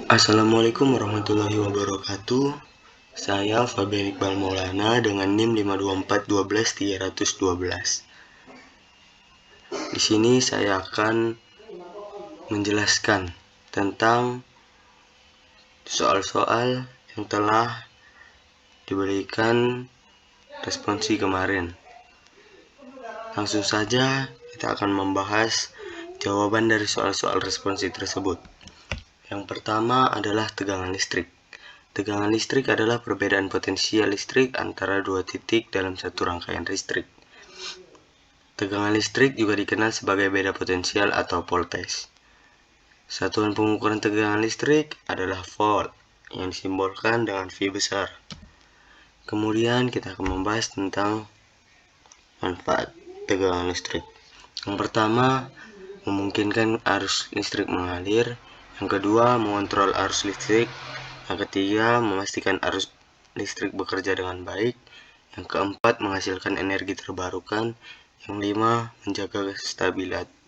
Assalamualaikum warahmatullahi wabarakatuh. Saya Fabian Iqbal Maulana dengan NIM 524121312. Di sini saya akan menjelaskan tentang soal-soal yang telah diberikan responsi kemarin. Langsung saja kita akan membahas jawaban dari soal-soal responsi tersebut. Yang pertama adalah tegangan listrik. Tegangan listrik adalah perbedaan potensial listrik antara dua titik dalam satu rangkaian listrik. Tegangan listrik juga dikenal sebagai beda potensial atau voltage. Satuan pengukuran tegangan listrik adalah volt, yang disimbolkan dengan V besar. Kemudian kita akan membahas tentang manfaat tegangan listrik. Yang pertama, memungkinkan arus listrik mengalir. Yang kedua, mengontrol arus listrik. Yang ketiga, memastikan arus listrik bekerja dengan baik. Yang keempat, menghasilkan energi terbarukan. Yang lima, menjaga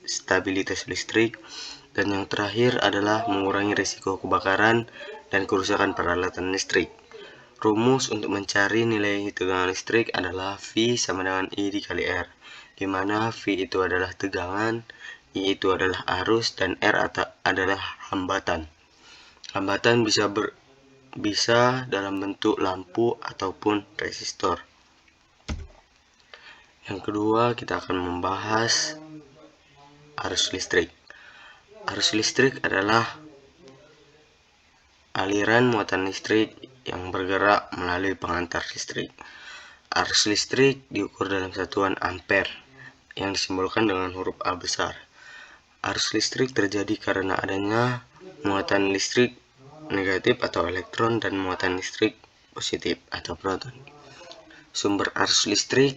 stabilitas listrik. Dan yang terakhir adalah mengurangi risiko kebakaran dan kerusakan peralatan listrik. Rumus untuk mencari nilai tegangan listrik adalah V sama dengan I dikali R, di mana V itu adalah tegangan, I itu adalah arus, dan R adalah hambatan. Hambatan bisa dalam bentuk lampu ataupun resistor. Yang kedua, kita akan membahas arus listrik. Arus listrik adalah aliran muatan listrik yang bergerak melalui pengantar listrik. Arus listrik diukur dalam satuan ampere, yang disimbolkan dengan huruf A besar. Arus listrik terjadi karena adanya muatan listrik negatif atau elektron dan muatan listrik positif atau proton. Sumber arus listrik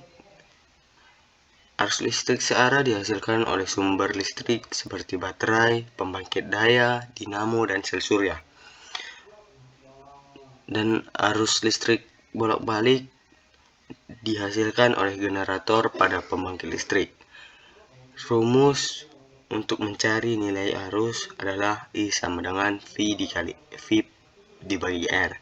searah dihasilkan oleh sumber listrik seperti baterai, pembangkit daya, dinamo, dan sel surya. Dan arus listrik bolak-balik dihasilkan oleh generator pada pembangkit listrik. Rumus untuk mencari nilai arus adalah I sama dengan V dibagi R,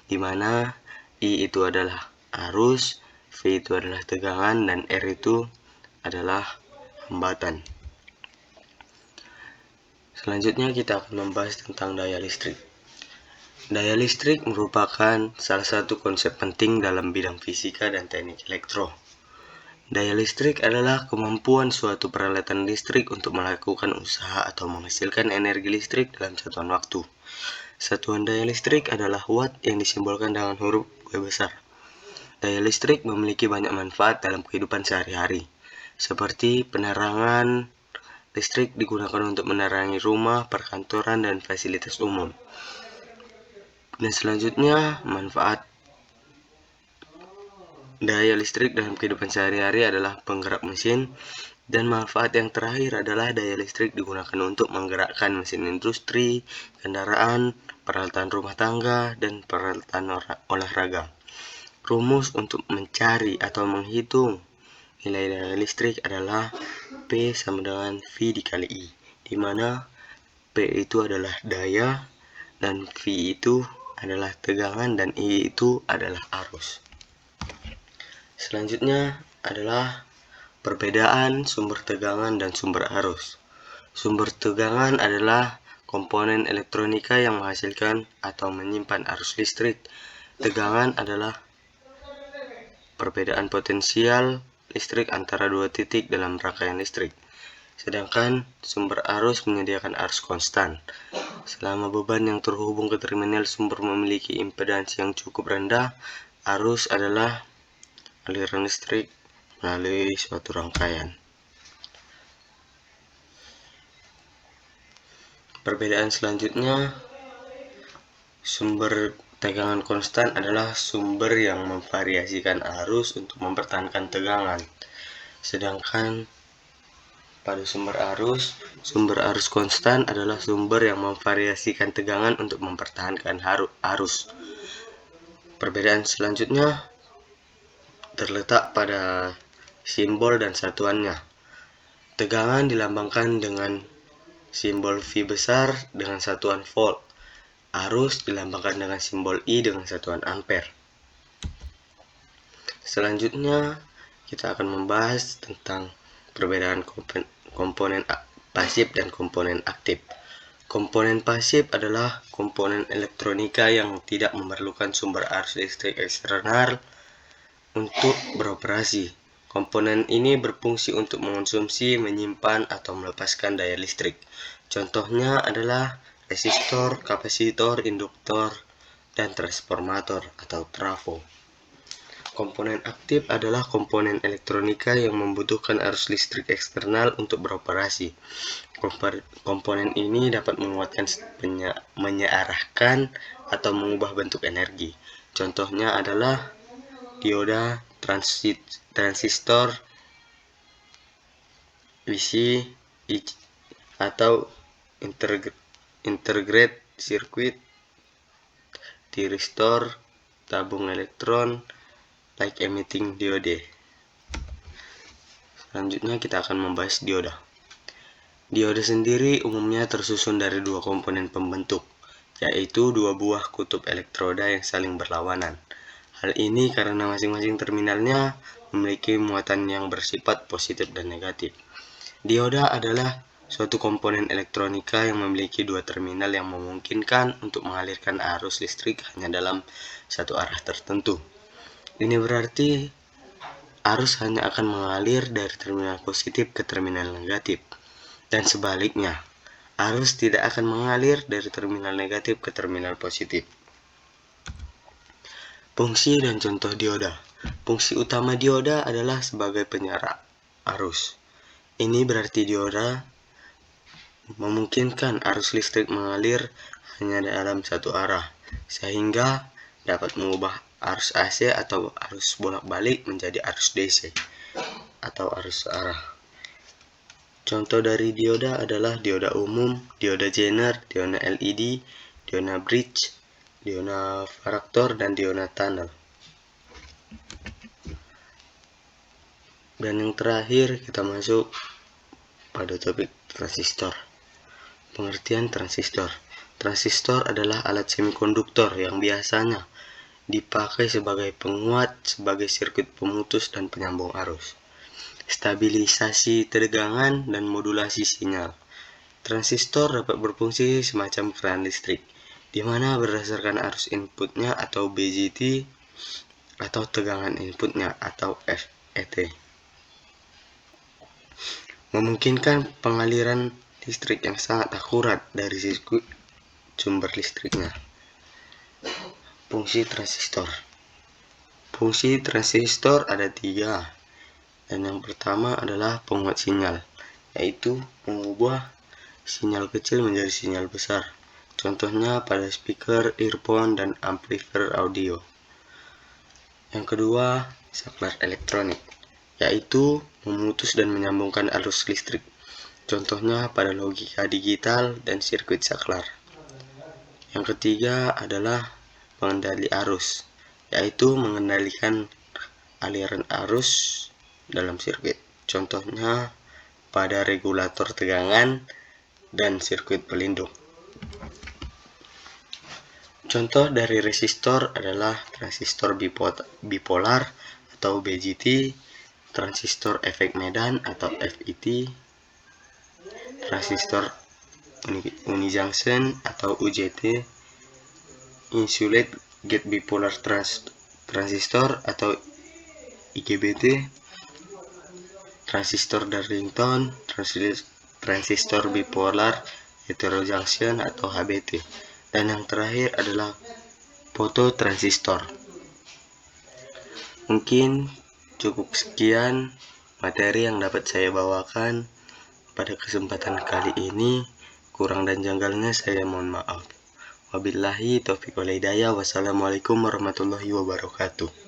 di mana I itu adalah arus, V itu adalah tegangan, dan R itu adalah hambatan. Selanjutnya kita akan membahas tentang daya listrik. Daya listrik merupakan salah satu konsep penting dalam bidang fisika dan teknik elektro. Daya listrik adalah kemampuan suatu peralatan listrik untuk melakukan usaha atau menghasilkan energi listrik dalam satuan waktu. Satuan daya listrik adalah watt yang disimbolkan dengan huruf W besar. Daya listrik memiliki banyak manfaat dalam kehidupan sehari-hari, seperti penerangan listrik digunakan untuk menerangi rumah, perkantoran, dan fasilitas umum. Dan selanjutnya, manfaat daya listrik dalam kehidupan sehari-hari adalah penggerak mesin, dan manfaat yang terakhir adalah daya listrik digunakan untuk menggerakkan mesin industri, kendaraan, peralatan rumah tangga, dan peralatan olahraga. Rumus untuk mencari atau menghitung nilai daya listrik adalah P sama dengan V dikali I, di mana P itu adalah daya, dan V itu adalah tegangan, dan I itu adalah arus. Selanjutnya adalah perbedaan sumber tegangan dan sumber arus. Sumber tegangan adalah komponen elektronika yang menghasilkan atau menyimpan arus listrik. Tegangan adalah perbedaan potensial listrik antara dua titik dalam rangkaian listrik. Sedangkan sumber arus menyediakan arus konstan. Selama beban yang terhubung ke terminal sumber memiliki impedansi yang cukup rendah, arus adalah aliran listrik melalui suatu rangkaian. Perbedaan selanjutnya, sumber tegangan konstan adalah sumber yang memvariasikan arus untuk mempertahankan tegangan. Sedangkan pada sumber arus konstan adalah sumber yang memvariasikan tegangan untuk mempertahankan arus. Perbedaan selanjutnya terletak pada simbol dan satuannya. Tegangan dilambangkan dengan simbol V besar dengan satuan volt. Arus dilambangkan dengan simbol I dengan satuan ampere. Selanjutnya, kita akan membahas tentang perbedaan komponen pasif dan komponen aktif. Komponen pasif adalah komponen elektronika yang tidak memerlukan sumber arus listrik eksternal untuk beroperasi. Komponen ini berfungsi untuk mengonsumsi, menyimpan, atau melepaskan daya listrik. Contohnya adalah resistor, kapasitor, induktor, dan transformator atau trafo. Komponen aktif adalah komponen elektronika yang membutuhkan arus listrik eksternal untuk beroperasi. Komponen ini dapat menguatkan, menyearahkan, atau mengubah bentuk energi. Contohnya adalah dioda, transistor, IC, atau integrated circuit, thyristor, tabung elektron, light emitting diode. Selanjutnya kita akan membahas dioda. Dioda sendiri umumnya tersusun dari dua komponen pembentuk, yaitu dua buah kutub elektroda yang saling berlawanan. Hal ini karena masing-masing terminalnya memiliki muatan yang bersifat positif dan negatif. Dioda adalah suatu komponen elektronika yang memiliki dua terminal yang memungkinkan untuk mengalirkan arus listrik hanya dalam satu arah tertentu. Ini berarti arus hanya akan mengalir dari terminal positif ke terminal negatif, dan sebaliknya, arus tidak akan mengalir dari terminal negatif ke terminal positif. Fungsi dan contoh dioda. Fungsi utama dioda adalah sebagai penyerap arus. Ini berarti dioda memungkinkan arus listrik mengalir hanya dalam satu arah, sehingga dapat mengubah arus AC atau arus bolak-balik menjadi arus DC atau arus searah. Contoh dari dioda adalah dioda umum, dioda Zener, dioda LED, dioda bridge, dioda varaktor, dan dioda tunnel. Dan yang terakhir kita masuk pada topik transistor. Pengertian transistor. Transistor adalah alat semikonduktor yang biasanya dipakai sebagai penguat, sebagai sirkuit pemutus dan penyambung arus, stabilisasi tegangan, dan modulasi sinyal. Transistor dapat berfungsi semacam keran listrik, di mana berdasarkan arus inputnya atau BJT atau tegangan inputnya atau FET, memungkinkan pengaliran listrik yang sangat akurat dari sirkuit sumber listriknya. Fungsi transistor. Fungsi transistor ada 3, dan yang pertama adalah penguat sinyal, yaitu mengubah sinyal kecil menjadi sinyal besar. Contohnya pada speaker, earphone, dan amplifier audio. Yang kedua, saklar elektronik, yaitu memutus dan menyambungkan arus listrik. Contohnya pada logika digital dan sirkuit saklar. Yang ketiga adalah pengendali arus, yaitu mengendalikan aliran arus dalam sirkuit. Contohnya pada regulator tegangan dan sirkuit pelindung. Contoh dari resistor adalah transistor bipolar atau BJT, transistor efek medan atau FET, transistor unijunction atau UJT, insulated gate bipolar transistor atau IGBT, transistor Darlington, transistor bipolar heterojunction atau HBT, dan yang terakhir adalah fototransistor. Mungkin cukup sekian materi yang dapat saya bawakan pada kesempatan kali ini. Kurang dan janggalnya saya mohon maaf. Wabillahi taufiq wal hidayah. Wassalamualaikum warahmatullahi wabarakatuh.